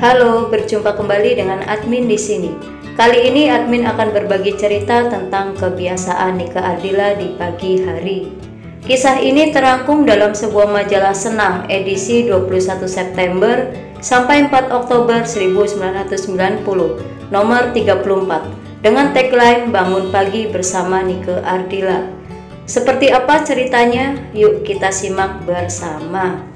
Halo, berjumpa kembali dengan admin di sini. Kali ini admin akan berbagi cerita tentang kebiasaan Nike Ardila di pagi hari. Kisah ini terangkum dalam sebuah majalah senam edisi 21 September sampai 4 Oktober 1990, nomor 34, dengan tagline "Bangun pagi bersama Nike Ardila". Seperti apa ceritanya? Yuk kita simak bersama.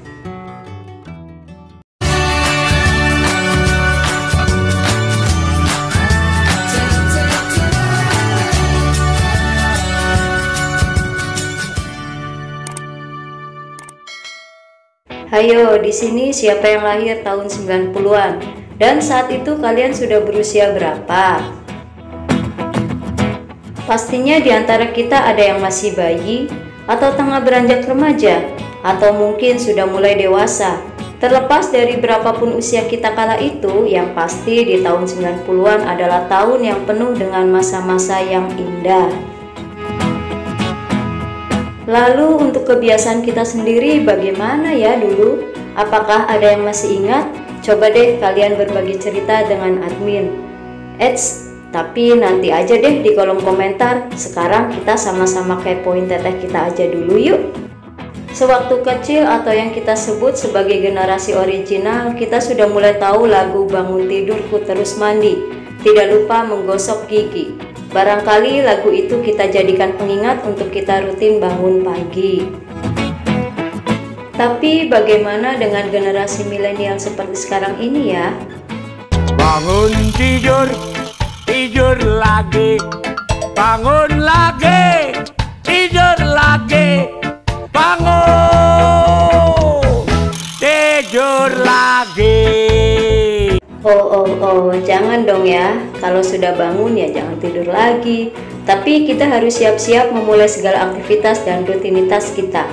Hayo, di sini siapa yang lahir tahun 90-an? Dan saat itu kalian sudah berusia berapa? Pastinya di antara kita ada yang masih bayi, atau tengah beranjak remaja, atau mungkin sudah mulai dewasa. Terlepas dari berapapun usia kita kala itu, yang pasti di tahun 90-an adalah tahun yang penuh dengan masa-masa yang indah. Lalu untuk kebiasaan kita sendiri bagaimana ya dulu? Apakah ada yang masih ingat? Coba deh kalian berbagi cerita dengan admin. Tapi nanti aja deh di kolom komentar. Sekarang kita sama-sama kepoin teteh kita aja dulu yuk. Sewaktu kecil atau yang kita sebut sebagai generasi original, kita sudah mulai tahu lagu "Bangun Tidurku Terus Mandi", tidak lupa menggosok gigi. Barangkali lagu itu kita jadikan pengingat untuk kita rutin bangun pagi. Tapi bagaimana dengan generasi milenial seperti sekarang ini ya? Bangun tidur, tidur lagi. Bangun lagi, tidur lagi. Bangun, tidur lagi. Oh, jangan dong ya. Kalau sudah bangun ya jangan tidur lagi. Tapi kita harus siap-siap memulai segala aktivitas dan rutinitas kita.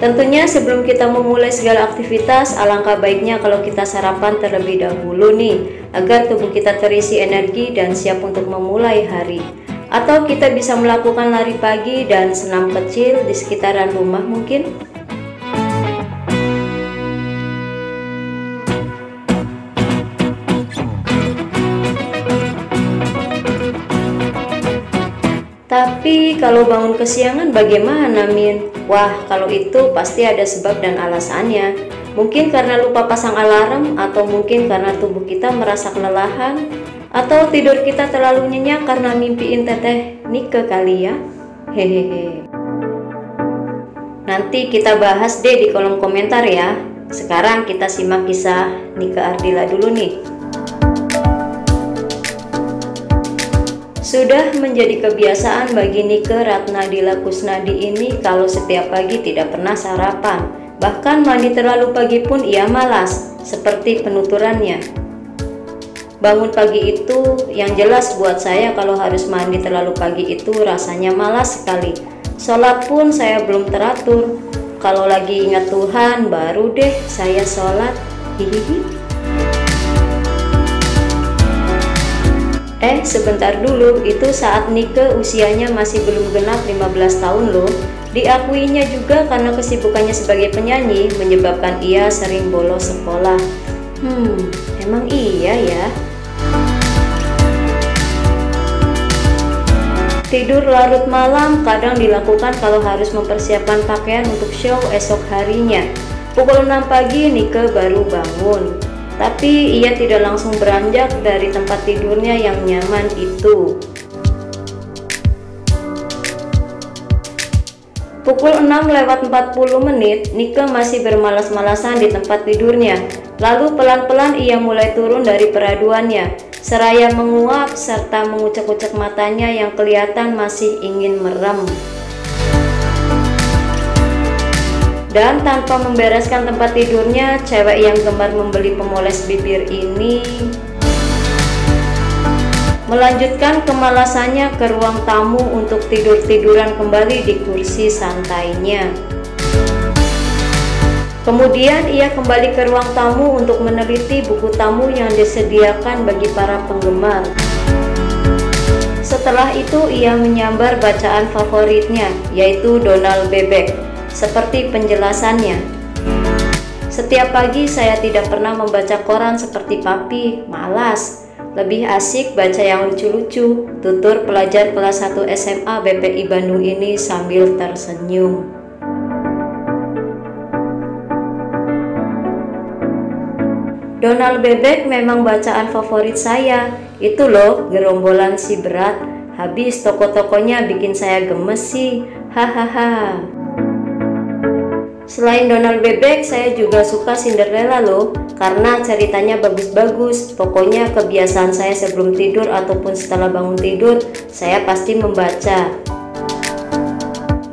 Tentunya sebelum kita memulai segala aktivitas, alangkah baiknya kalau kita sarapan terlebih dahulu nih, agar tubuh kita terisi energi dan siap untuk memulai hari. Atau kita bisa melakukan lari pagi dan senam kecil di sekitaran rumah mungkin. Tapi kalau bangun kesiangan bagaimana, Min? Wah, kalau itu pasti ada sebab dan alasannya. Mungkin karena lupa pasang alarm, atau mungkin karena tubuh kita merasa kelelahan, atau tidur kita terlalu nyenyak karena mimpiin teteh Nike kali ya. Hehehe. Nanti kita bahas deh di kolom komentar ya. Sekarang kita simak kisah Nike Ardila dulu nih. Sudah menjadi kebiasaan bagi Nike Ratnadila Kusnadi ini kalau setiap pagi tidak pernah sarapan. Bahkan mandi terlalu pagi pun ia malas, seperti penuturannya. Bangun pagi itu yang jelas buat saya kalau harus mandi terlalu pagi itu rasanya malas sekali. Sholat pun saya belum teratur. Kalau lagi ingat Tuhan baru deh saya sholat. Hihihi. Sebentar dulu, itu saat Nike usianya masih belum genap 15 tahun loh. Diakuinya juga karena kesibukannya sebagai penyanyi menyebabkan ia sering bolos sekolah. Emang iya ya? Tidur larut malam kadang dilakukan kalau harus mempersiapkan pakaian untuk show esok harinya. Pukul 6 pagi Nike baru bangun. Tapi ia tidak langsung beranjak dari tempat tidurnya yang nyaman itu. Pukul 6:40, Nike masih bermalas-malasan di tempat tidurnya. Lalu pelan-pelan ia mulai turun dari peraduannya, seraya menguap serta mengucek-ucek matanya yang kelihatan masih ingin merem. Dan tanpa membereskan tempat tidurnya, cewek yang gemar membeli pemoles bibir ini melanjutkan kemalasannya ke ruang tamu untuk tidur-tiduran kembali di kursi santainya. Kemudian ia kembali ke ruang tamu untuk meneliti buku tamu yang disediakan bagi para penggemar. Setelah itu ia menyambar bacaan favoritnya, yaitu Donald Bebek. Seperti penjelasannya, Setiap pagi saya tidak pernah membaca koran seperti papi, malas. Lebih asik baca yang lucu-lucu, tutur pelajar kelas 1 SMA BPI Bandung ini sambil tersenyum. Donald Bebek memang bacaan favorit saya. Itu loh, Gerombolan Si Berat. Habis toko-tokonya bikin saya gemes sih. Hahaha. Selain Donald Bebek, saya juga suka Cinderella loh, karena ceritanya bagus-bagus. Pokoknya kebiasaan saya sebelum tidur ataupun setelah bangun tidur, saya pasti membaca.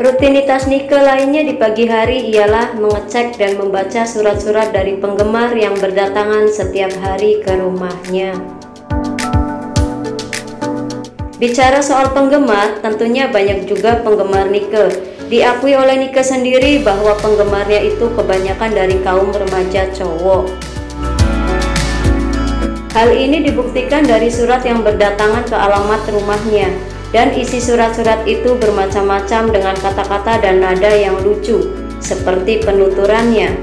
Rutinitas Nike lainnya di pagi hari ialah mengecek dan membaca surat-surat dari penggemar yang berdatangan setiap hari ke rumahnya. Bicara soal penggemar, tentunya banyak juga penggemar Nike. Diakui oleh Nike sendiri bahwa penggemarnya itu kebanyakan dari kaum remaja cowok. Hal ini dibuktikan dari surat yang berdatangan ke alamat rumahnya, dan isi surat-surat itu bermacam-macam dengan kata-kata dan nada yang lucu, seperti penuturannya.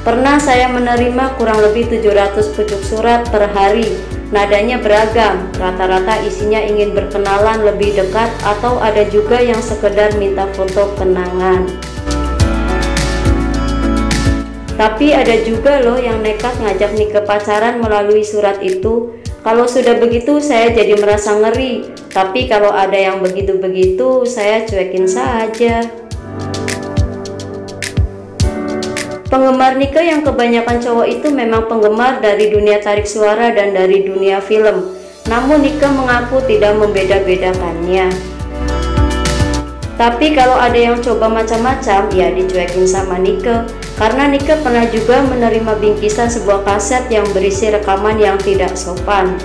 Pernah saya menerima kurang lebih 700 pucuk surat per hari. Nadanya beragam, rata-rata isinya ingin berkenalan lebih dekat atau ada juga yang sekedar minta foto kenangan. Tapi ada juga loh yang nekat ngajak Nike pacaran melalui surat itu. Kalau sudah begitu saya jadi merasa ngeri, tapi kalau ada yang begitu-begitu saya cuekin saja. Penggemar Nike yang kebanyakan cowok itu memang penggemar dari dunia tarik suara dan dari dunia film. Namun Nike mengaku tidak membeda-bedakannya. Tapi kalau ada yang coba macam-macam, ya dicuekin sama Nike. Karena Nike pernah juga menerima bingkisan sebuah kaset yang berisi rekaman yang tidak sopan.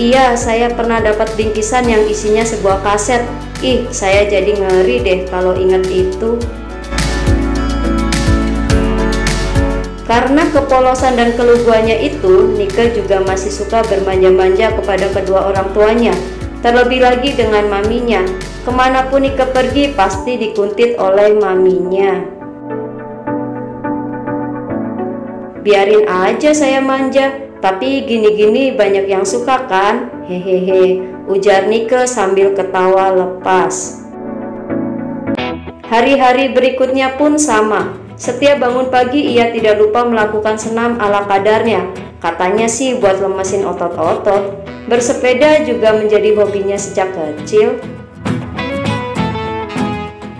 Iya, saya pernah dapat bingkisan yang isinya sebuah kaset. Ih, saya jadi ngeri deh kalau ingat itu. Karena kepolosan dan keluguannya itu, Nike juga masih suka bermanja-manja kepada kedua orang tuanya, terlebih lagi dengan maminya. Kemanapun Nike pergi pasti dikuntit oleh maminya. Biarin aja saya manja, tapi gini-gini banyak yang suka kan? Hehehe, ujar Nike sambil ketawa lepas. Hari-hari berikutnya pun sama. Setiap bangun pagi ia tidak lupa melakukan senam ala kadarnya. Katanya sih buat lemesin otot-otot. Bersepeda juga menjadi hobinya sejak kecil.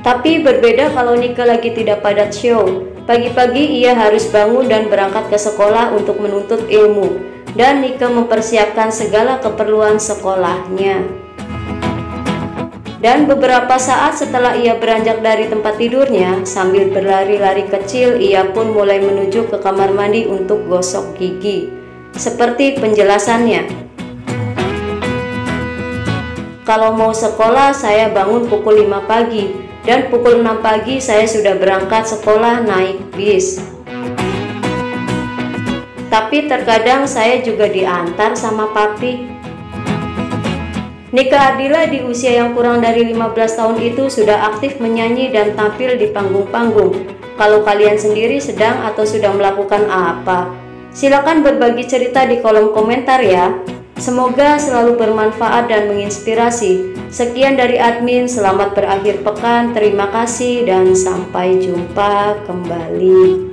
Tapi berbeda kalau Nike lagi tidak padat show. Pagi-pagi ia harus bangun dan berangkat ke sekolah untuk menuntut ilmu. Dan Nike mempersiapkan segala keperluan sekolahnya. Dan beberapa saat setelah ia beranjak dari tempat tidurnya, sambil berlari-lari kecil, ia pun mulai menuju ke kamar mandi untuk gosok gigi. Seperti penjelasannya. Kalau mau sekolah, saya bangun pukul 5 pagi, dan pukul 6 pagi saya sudah berangkat sekolah naik bis. Tapi terkadang saya juga diantar sama papi. Nike Ardila di usia yang kurang dari 15 tahun itu sudah aktif menyanyi dan tampil di panggung-panggung. Kalau kalian sendiri sedang atau sudah melakukan apa? Silakan berbagi cerita di kolom komentar ya. Semoga selalu bermanfaat dan menginspirasi. Sekian dari admin, selamat berakhir pekan, terima kasih dan sampai jumpa kembali.